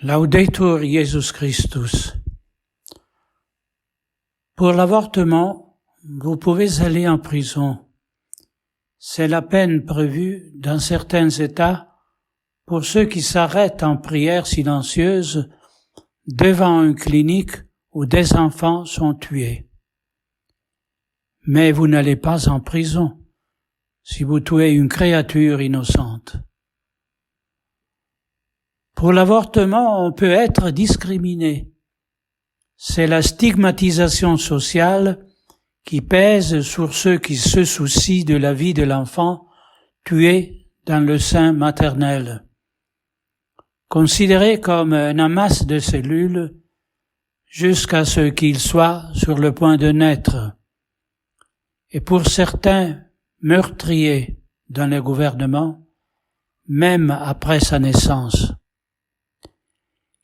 Laudetur Jesus Christus. Pour l'avortement, vous pouvez aller en prison. C'est la peine prévue dans certains États pour ceux qui s'arrêtent en prière silencieuse devant une clinique où des enfants sont tués. Mais vous n'allez pas en prison si vous tuez une créature innocente. Pour l'avortement, on peut être discriminé. C'est la stigmatisation sociale qui pèse sur ceux qui se soucient de la vie de l'enfant tué dans le sein maternel. Considéré comme un amas de cellules jusqu'à ce qu'il soit sur le point de naître. Et pour certains meurtriers dans le gouvernement, même après sa naissance.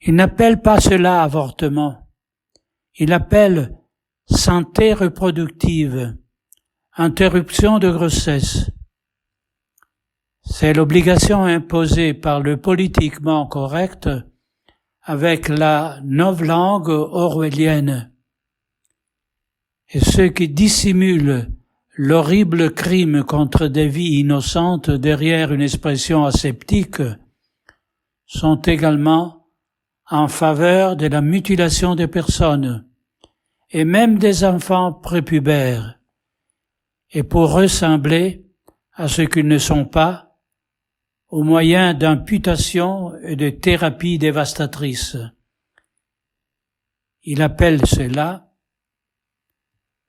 Il n'appelle pas cela avortement. Il appelle santé reproductive, interruption de grossesse. C'est l'obligation imposée par le politiquement correct avec la novlangue orwellienne. Et ceux qui dissimulent l'horrible crime contre des vies innocentes derrière une expression aseptique sont également en faveur de la mutilation des personnes, et même des enfants prépubères, et pour ressembler à ce qu'ils ne sont pas, au moyen d'amputations et de thérapies dévastatrices. Il appelle cela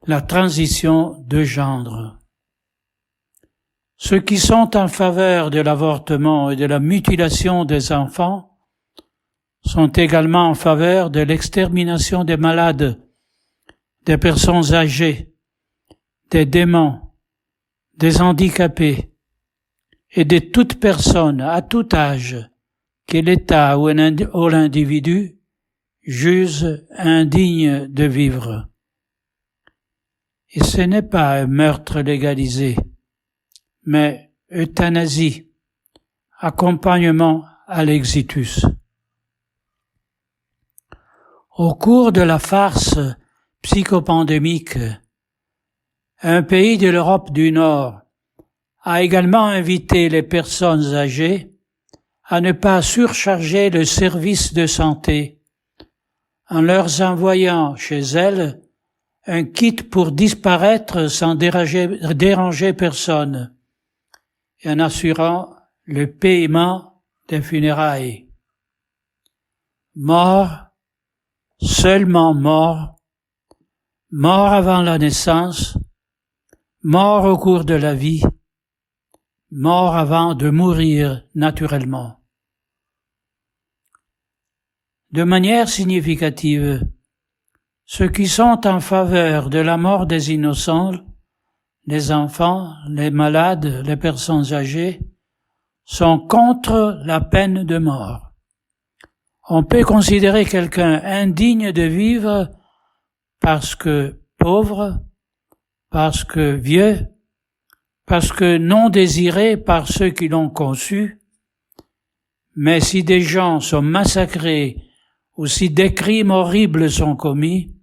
la transition de genre. Ceux qui sont en faveur de l'avortement et de la mutilation des enfants sont également en faveur de l'extermination des malades, des personnes âgées, des déments, des handicapés et de toute personne à tout âge que l'État ou l'individu juge indigne de vivre. Et ce n'est pas un meurtre légalisé, mais euthanasie, accompagnement à l'exitus. Au cours de la farce psychopandémique, un pays de l'Europe du Nord a également invité les personnes âgées à ne pas surcharger le service de santé en leur envoyant chez elles un kit pour disparaître sans déranger personne et en assurant le paiement des funérailles. Mort, seulement mort, mort avant la naissance, mort au cours de la vie, mort avant de mourir naturellement. De manière significative, ceux qui sont en faveur de la mort des innocents, les enfants, les malades, les personnes âgées, sont contre la peine de mort. On peut considérer quelqu'un indigne de vivre parce que pauvre, parce que vieux, parce que non désiré par ceux qui l'ont conçu, mais si des gens sont massacrés ou si des crimes horribles sont commis,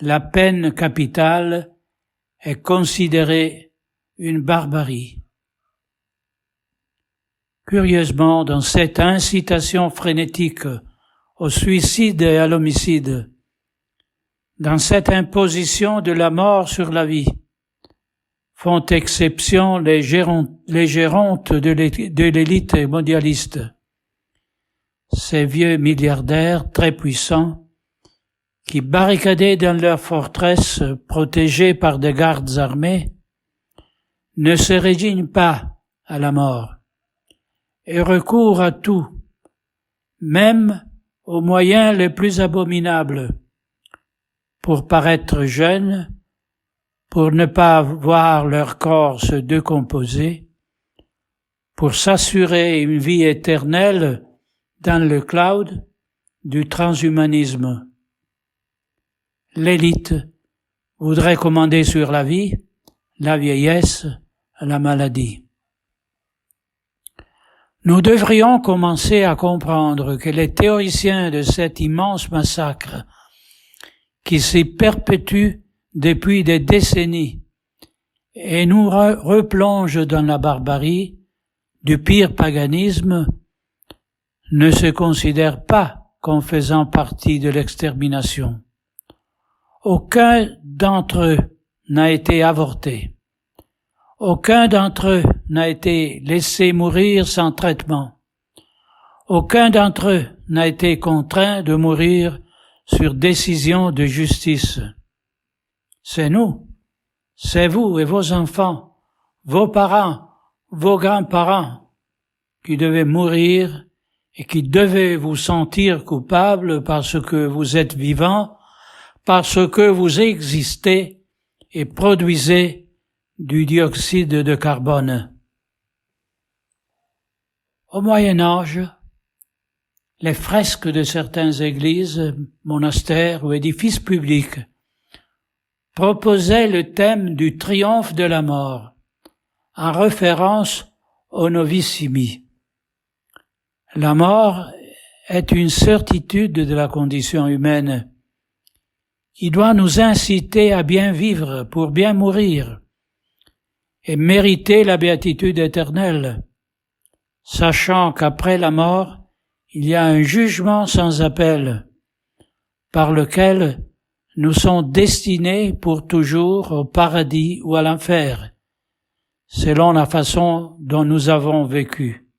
la peine capitale est considérée une barbarie. Curieusement, dans cette incitation frénétique au suicide et à l'homicide, dans cette imposition de la mort sur la vie, font exception les gérontes de l'élite mondialiste. Ces vieux milliardaires très puissants qui, barricadés dans leurs forteresses protégées par des gardes armés, ne se résignent pas à la mort et recourent à tout, même aux moyens les plus abominables, pour paraître jeunes, pour ne pas voir leur corps se décomposer, pour s'assurer une vie éternelle dans le cloud du transhumanisme. L'élite voudrait commander sur la vie, la vieillesse, la maladie. Nous devrions commencer à comprendre que les théoriciens de cet immense massacre, qui s'y perpétue depuis des décennies et nous replonge dans la barbarie du pire paganisme, ne se considèrent pas comme faisant partie de l'extermination. Aucun d'entre eux n'a été avorté. Aucun d'entre eux n'a été laissé mourir sans traitement. Aucun d'entre eux n'a été contraint de mourir sur décision de justice. C'est nous, c'est vous et vos enfants, vos parents, vos grands-parents qui devez mourir et qui devez vous sentir coupable parce que vous êtes vivants, parce que vous existez et produisez du dioxyde de carbone. Au Moyen Âge, les fresques de certaines églises, monastères ou édifices publics proposaient le thème du triomphe de la mort, en référence au novicimi. La mort est une certitude de la condition humaine qui doit nous inciter à bien vivre pour bien mourir et mériter la béatitude éternelle, sachant qu'après la mort, il y a un jugement sans appel, par lequel nous sommes destinés pour toujours au paradis ou à l'enfer, selon la façon dont nous avons vécu.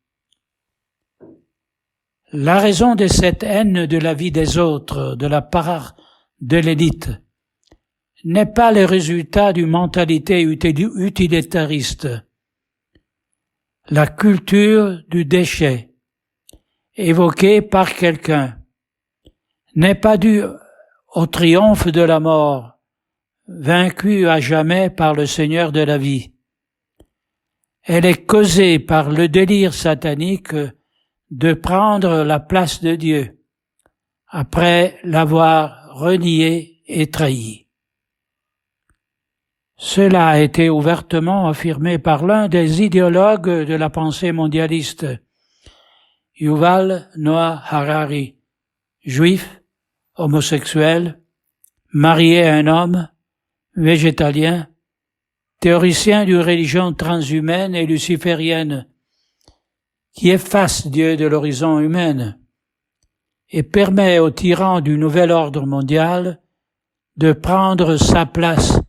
La raison de cette haine de la vie des autres, de la part de l'élite, n'est pas le résultat d'une mentalité utilitariste. La culture du déchet, évoquée par quelqu'un, n'est pas due au triomphe de la mort, vaincu à jamais par le Seigneur de la vie. Elle est causée par le délire satanique de prendre la place de Dieu, après l'avoir renié et trahi. Cela a été ouvertement affirmé par l'un des idéologues de la pensée mondialiste, Yuval Noah Harari, juif, homosexuel, marié à un homme, végétalien, théoricien d'une religion transhumaine et luciférienne, qui efface Dieu de l'horizon humain et permet aux tyrans du nouvel ordre mondial de prendre sa place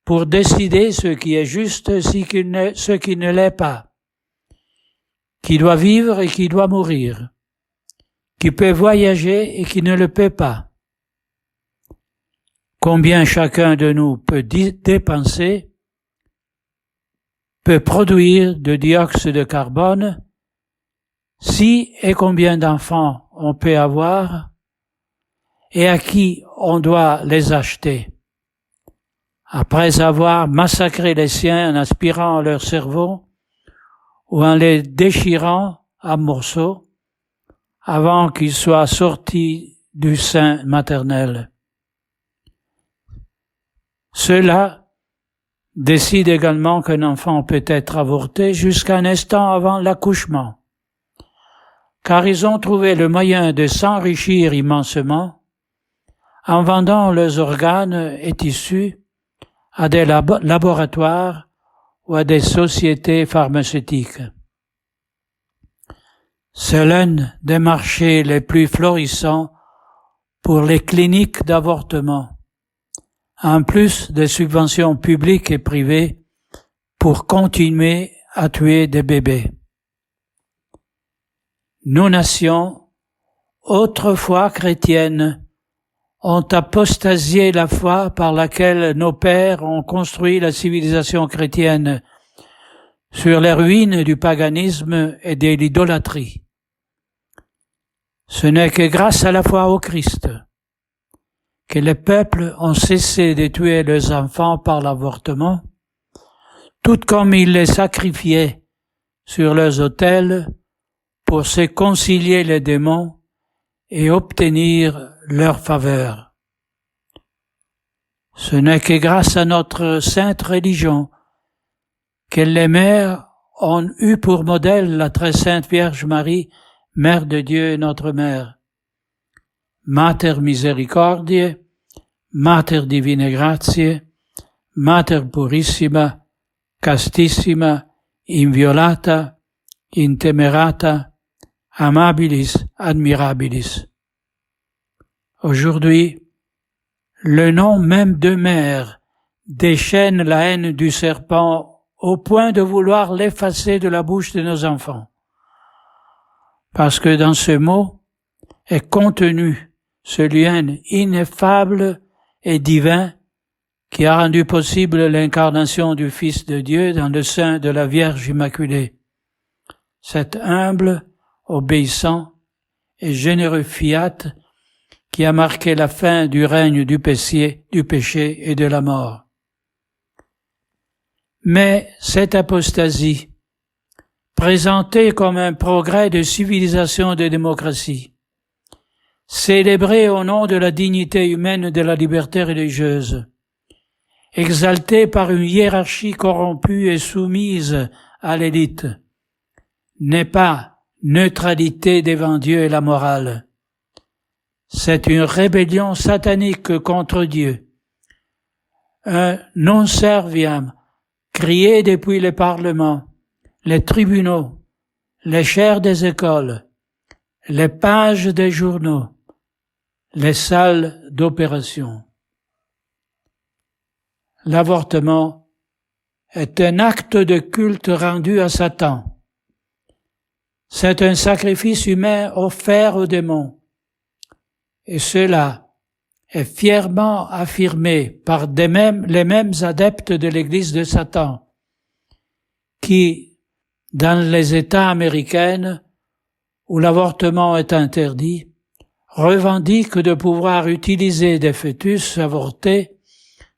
pour décider ce qui est juste, ce qui ne l'est pas, qui doit vivre et qui doit mourir, qui peut voyager et qui ne le peut pas. Combien chacun de nous peut dépenser, peut produire de dioxyde de carbone, si et combien d'enfants on peut avoir et à qui on doit les acheter. Après avoir massacré les siens en aspirant leur cerveau ou en les déchirant à morceaux avant qu'ils soient sortis du sein maternel. Ceux-là décident également qu'un enfant peut être avorté jusqu'à un instant avant l'accouchement, car ils ont trouvé le moyen de s'enrichir immensément en vendant leurs organes et tissus à des laboratoires ou à des sociétés pharmaceutiques. C'est l'un des marchés les plus florissants pour les cliniques d'avortement, en plus des subventions publiques et privées pour continuer à tuer des bébés. Nos nations, autrefois chrétiennes, ont apostasié la foi par laquelle nos pères ont construit la civilisation chrétienne sur les ruines du paganisme et de l'idolâtrie. Ce n'est que grâce à la foi au Christ que les peuples ont cessé de tuer leurs enfants par l'avortement, tout comme ils les sacrifiaient sur leurs autels pour se concilier les démons et obtenir leur faveur. Ce n'est que grâce à notre sainte religion que les mères ont eu pour modèle la très sainte Vierge Marie, Mère de Dieu et notre Mère. Mater misericordiae, Mater divinae gratiae, Mater purissima, castissima, inviolata, intemerata, amabilis, admirabilis. Aujourd'hui, le nom même de mère déchaîne la haine du serpent au point de vouloir l'effacer de la bouche de nos enfants. Parce que dans ce mot est contenu ce lien ineffable et divin qui a rendu possible l'incarnation du Fils de Dieu dans le sein de la Vierge Immaculée. Cet humble, obéissant et généreux fiat qui a marqué la fin du règne du péché et de la mort. Mais cette apostasie, présentée comme un progrès de civilisation et de démocratie, célébrée au nom de la dignité humaine et de la liberté religieuse, exaltée par une hiérarchie corrompue et soumise à l'élite, n'est pas neutralité devant Dieu et la morale. C'est une rébellion satanique contre Dieu, un non serviam crié depuis les parlements, les tribunaux, les chaires des écoles, les pages des journaux, les salles d'opération. L'avortement est un acte de culte rendu à Satan. C'est un sacrifice humain offert aux démons. Et cela est fièrement affirmé par les mêmes adeptes de l'Église de Satan, qui, dans les États américains où l'avortement est interdit, revendiquent de pouvoir utiliser des fœtus avortés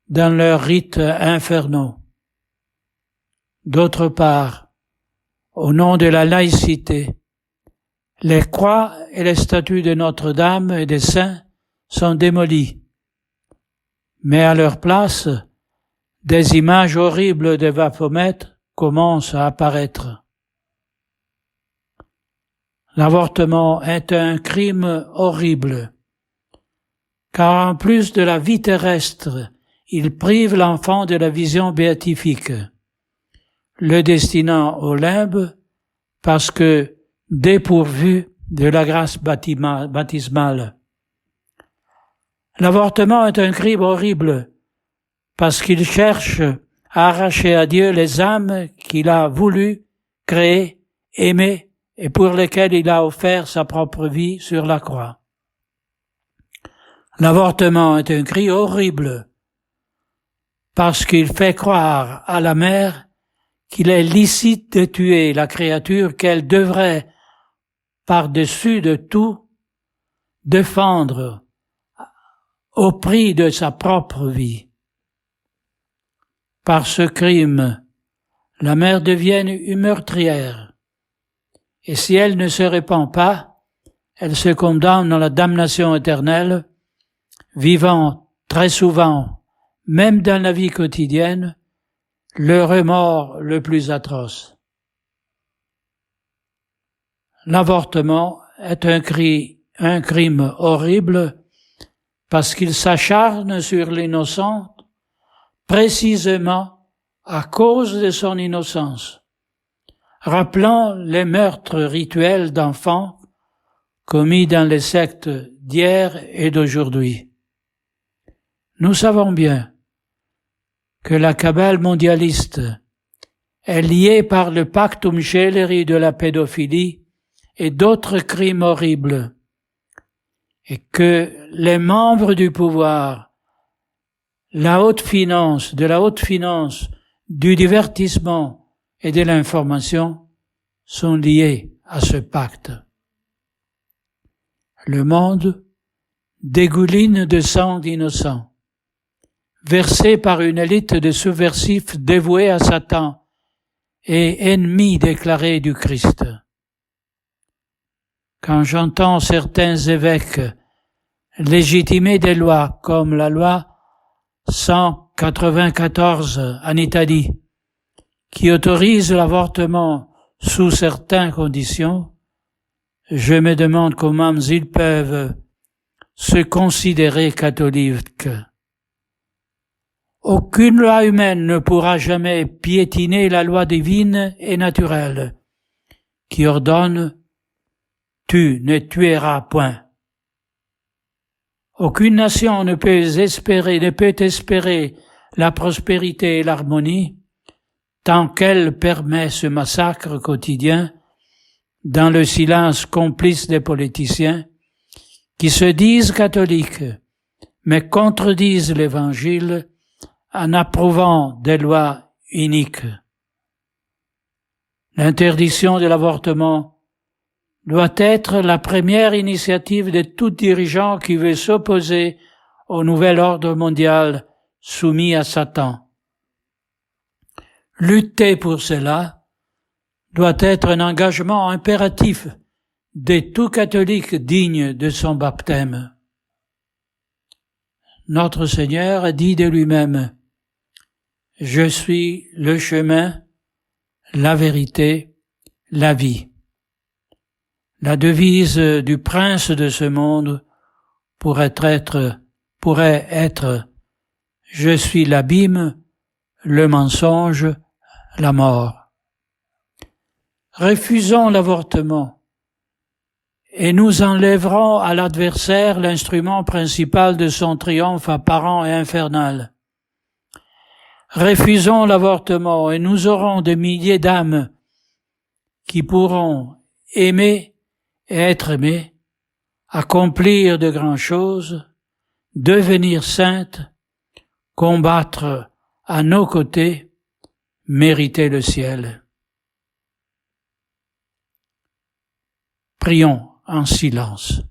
dans leurs rites infernaux. D'autre part, au nom de la laïcité, les croix et les statues de Notre-Dame et des saints sont démolies, mais à leur place, des images horribles de Baphomet commencent à apparaître. L'avortement est un crime horrible, car en plus de la vie terrestre, il prive l'enfant de la vision béatifique, le destinant au limbe parce que dépourvu de la grâce baptismale. L'avortement est un crime horrible parce qu'il cherche à arracher à Dieu les âmes qu'il a voulu créer, aimer et pour lesquelles il a offert sa propre vie sur la croix. L'avortement est un crime horrible parce qu'il fait croire à la mère qu'il est licite de tuer la créature qu'elle devrait, par-dessus de tout, défendre au prix de sa propre vie. Par ce crime, la mère devient une meurtrière, et si elle ne se répand pas, elle se condamne à la damnation éternelle, vivant très souvent, même dans la vie quotidienne, le remords le plus atroce. L'avortement est un crime horrible parce qu'il s'acharne sur l'innocente précisément à cause de son innocence, rappelant les meurtres rituels d'enfants commis dans les sectes d'hier et d'aujourd'hui. Nous savons bien que la cabale mondialiste est liée par le pactum celeri de la pédophilie et d'autres crimes horribles, et que les membres du pouvoir, de la haute finance, du divertissement et de l'information sont liés à ce pacte. Le monde dégouline de sang d'innocents, versé par une élite de subversifs dévoués à Satan et ennemis déclarés du Christ. Quand j'entends certains évêques légitimer des lois comme la loi 194 en Italie, qui autorise l'avortement sous certaines conditions, je me demande comment ils peuvent se considérer catholiques. Aucune loi humaine ne pourra jamais piétiner la loi divine et naturelle qui ordonne « tu ne tueras point ». Aucune nation ne peut espérer la prospérité et l'harmonie tant qu'elle permet ce massacre quotidien dans le silence complice des politiciens qui se disent catholiques mais contredisent l'Évangile en approuvant des lois iniques. L'interdiction de l'avortement doit être la première initiative de tout dirigeant qui veut s'opposer au nouvel ordre mondial soumis à Satan. Lutter pour cela doit être un engagement impératif de tout catholique digne de son baptême. Notre Seigneur a dit de lui-même « Je suis le chemin, la vérité, la vie ». La devise du prince de ce monde pourrait être « Je suis l'abîme, le mensonge, la mort ». Refusons l'avortement et nous enlèverons à l'adversaire l'instrument principal de son triomphe apparent et infernal. Refusons l'avortement et nous aurons des milliers d'âmes qui pourront aimer et être aimées, accomplir de grandes choses, devenir saintes, combattre à nos côtés, mériter le ciel. Prions en silence.